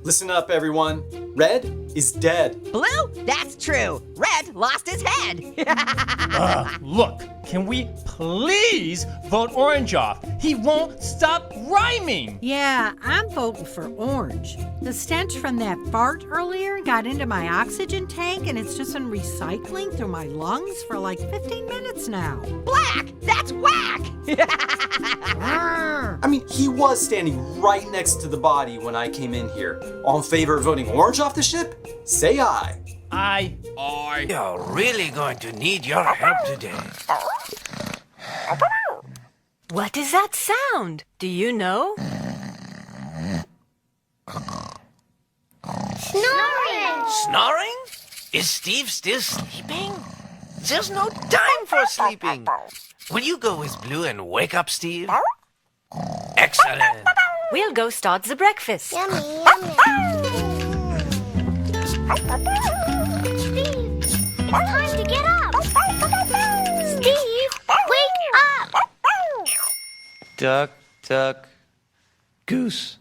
Listen up, everyone. Red is dead. Blue? That's true. Red lost his head. Look, can we please vote Orange off? He won't stop rhyming. Yeah, I'm voting for orange. The stench from that fart earlier got into my oxygen tank and it's just been recycling through my lungs for like 15 minutes now. Black? That's whack. I mean, he was standing right next to the body when I came in here. All in favor of voting Orange off the ship? Say aye. Aye. You're really going to need your help today. What is that sound? Do you know? Snoring! Snoring? Is Steve still sleeping? There's no time for sleeping. Will you go with Blue and wake up Steve? Excellent. We'll go start the breakfast. Yummy, yummy. Steve, it's time to get up. Steve, wake up. Duck, duck, goose.